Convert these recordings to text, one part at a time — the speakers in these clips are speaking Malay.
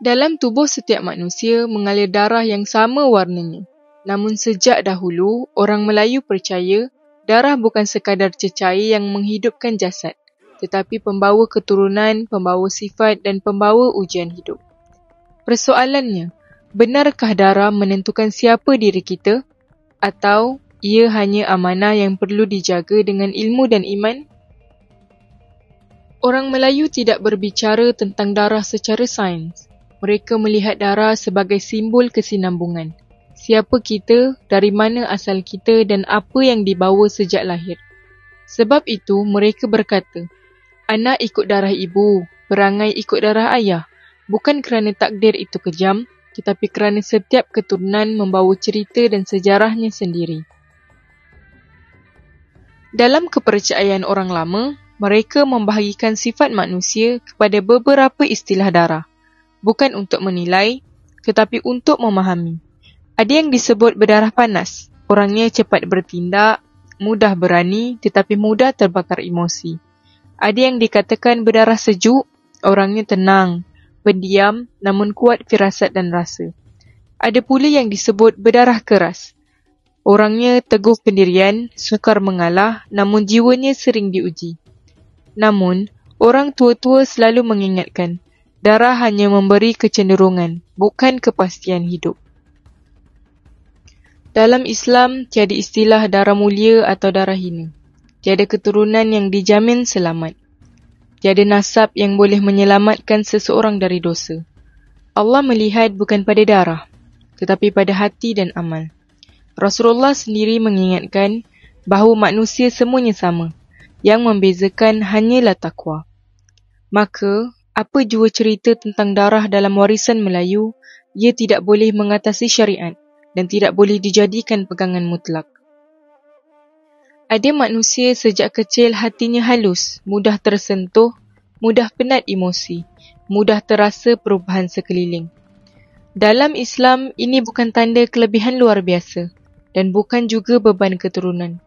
Dalam tubuh setiap manusia mengalir darah yang sama warnanya. Namun sejak dahulu, orang Melayu percaya darah bukan sekadar cecair yang menghidupkan jasad, tetapi pembawa keturunan, pembawa sifat dan pembawa ujian hidup. Persoalannya, benarkah darah menentukan siapa diri kita? Atau ia hanya amanah yang perlu dijaga dengan ilmu dan iman? Orang Melayu tidak berbicara tentang darah secara sains. Mereka melihat darah sebagai simbol kesinambungan. Siapa kita, dari mana asal kita dan apa yang dibawa sejak lahir. Sebab itu, mereka berkata, anak ikut darah ibu, perangai ikut darah ayah. Bukan kerana takdir itu kejam, tetapi kerana setiap keturunan membawa cerita dan sejarahnya sendiri. Dalam kepercayaan orang lama, mereka membahagikan sifat manusia kepada beberapa istilah darah. Bukan untuk menilai, tetapi untuk memahami. Ada yang disebut berdarah panas. Orangnya cepat bertindak, mudah berani tetapi mudah terbakar emosi. Ada yang dikatakan berdarah sejuk. Orangnya tenang, pendiam namun kuat firasat dan rasa. Ada pula yang disebut berdarah keras. Orangnya teguh pendirian, sukar mengalah namun jiwanya sering diuji. Namun, orang tua-tua selalu mengingatkan, darah hanya memberi kecenderungan, bukan kepastian hidup. Dalam Islam, tiada istilah darah mulia atau darah hina. Tiada keturunan yang dijamin selamat. Tiada nasab yang boleh menyelamatkan seseorang dari dosa. Allah melihat bukan pada darah, tetapi pada hati dan amal. Rasulullah sendiri mengingatkan bahawa manusia semuanya sama. Yang membezakan hanyalah takwa. Maka, apa jua cerita tentang darah dalam warisan Melayu, ia tidak boleh mengatasi syariat dan tidak boleh dijadikan pegangan mutlak. Ada manusia sejak kecil hatinya halus, mudah tersentuh, mudah penat emosi, mudah terasa perubahan sekeliling. Dalam Islam, ini bukan tanda kelebihan luar biasa dan bukan juga beban keturunan.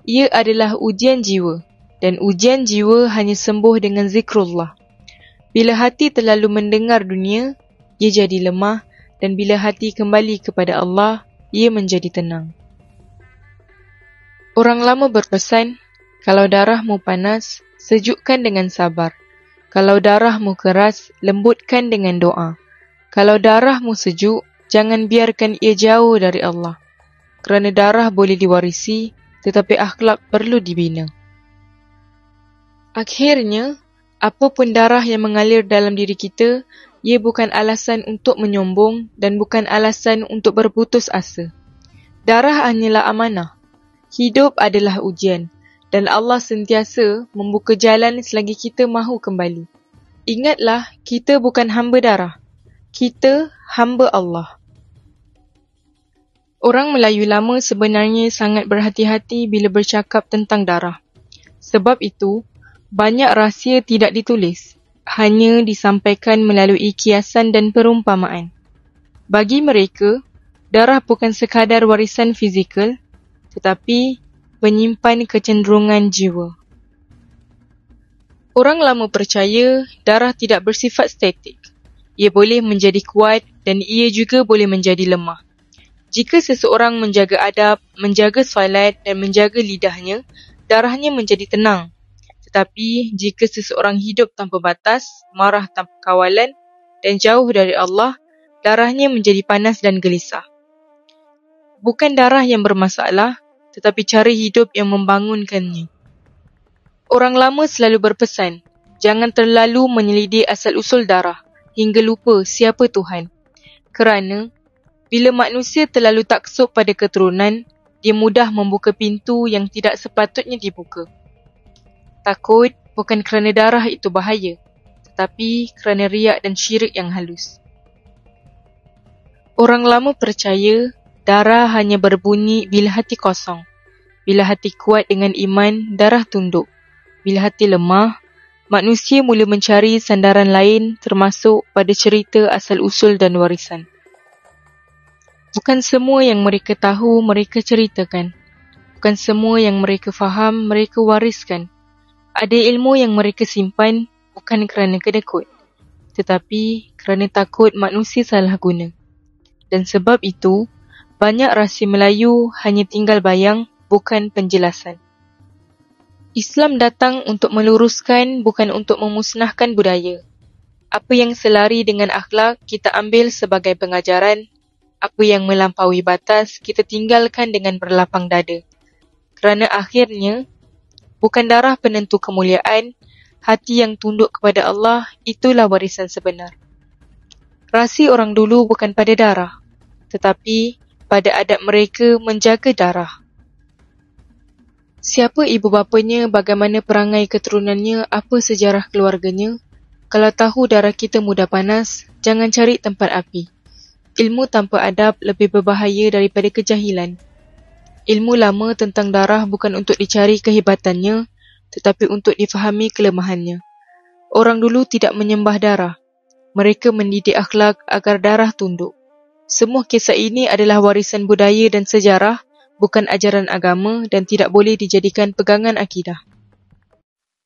Ia adalah ujian jiwa dan ujian jiwa hanya sembuh dengan zikrullah. Bila hati terlalu mendengar dunia, ia jadi lemah dan bila hati kembali kepada Allah, ia menjadi tenang. Orang lama berpesan, kalau darahmu panas, sejukkan dengan sabar. Kalau darahmu keras, lembutkan dengan doa. Kalau darahmu sejuk, jangan biarkan ia jauh dari Allah. Kerana darah boleh diwarisi, tetapi akhlak perlu dibina. Akhirnya, apapun darah yang mengalir dalam diri kita, ia bukan alasan untuk menyombong dan bukan alasan untuk berputus asa. Darah hanyalah amanah. Hidup adalah ujian dan Allah sentiasa membuka jalan selagi kita mahu kembali. Ingatlah, kita bukan hamba darah. Kita hamba Allah. Orang Melayu lama sebenarnya sangat berhati-hati bila bercakap tentang darah. Sebab itu, banyak rahsia tidak ditulis, hanya disampaikan melalui kiasan dan perumpamaan. Bagi mereka, darah bukan sekadar warisan fizikal, tetapi penyimpan kecenderungan jiwa. Orang lama percaya darah tidak bersifat statik. Ia boleh menjadi kuat dan ia juga boleh menjadi lemah. Jika seseorang menjaga adab, menjaga solat dan menjaga lidahnya, darahnya menjadi tenang. Tetapi jika seseorang hidup tanpa batas, marah tanpa kawalan dan jauh dari Allah, darahnya menjadi panas dan gelisah. Bukan darah yang bermasalah, tetapi cara hidup yang membangunkannya. Orang lama selalu berpesan, jangan terlalu menyelidik asal-usul darah hingga lupa siapa Tuhan. Kerana, bila manusia terlalu taksub pada keturunan, dia mudah membuka pintu yang tidak sepatutnya dibuka. Takut bukan kerana darah itu bahaya, tetapi kerana riak dan syirik yang halus. Orang lama percaya darah hanya berbunyi bila hati kosong. Bila hati kuat dengan iman, darah tunduk. Bila hati lemah, manusia mula mencari sandaran lain termasuk pada cerita asal-usul dan warisan. Bukan semua yang mereka tahu, mereka ceritakan. Bukan semua yang mereka faham, mereka wariskan. Ada ilmu yang mereka simpan bukan kerana kedekut, tetapi kerana takut manusia salah guna. Dan sebab itu, banyak rasi Melayu hanya tinggal bayang, bukan penjelasan. Islam datang untuk meluruskan, bukan untuk memusnahkan budaya. Apa yang selari dengan akhlak, kita ambil sebagai pengajaran. Apa yang melampaui batas, kita tinggalkan dengan berlapang dada. Kerana akhirnya, bukan darah penentu kemuliaan, hati yang tunduk kepada Allah, itulah warisan sebenar. Rasi orang dulu bukan pada darah, tetapi pada adab mereka menjaga darah. Siapa ibu bapanya, bagaimana perangai keturunannya, apa sejarah keluarganya. Kalau tahu darah kita mudah panas, jangan cari tempat api. Ilmu tanpa adab lebih berbahaya daripada kejahilan. Ilmu lama tentang darah bukan untuk dicari kehebatannya, tetapi untuk difahami kelemahannya. Orang dulu tidak menyembah darah. Mereka mendidik akhlak agar darah tunduk. Semua kisah ini adalah warisan budaya dan sejarah, bukan ajaran agama dan tidak boleh dijadikan pegangan akidah.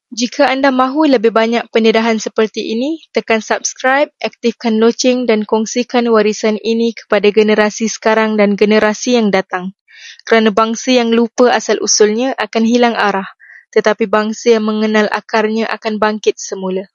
Jika anda mahu lebih banyak pendedahan seperti ini, tekan subscribe, aktifkan loceng dan kongsikan warisan ini kepada generasi sekarang dan generasi yang datang. Kerana bangsa yang lupa asal-usulnya akan hilang arah, tetapi bangsa yang mengenal akarnya akan bangkit semula.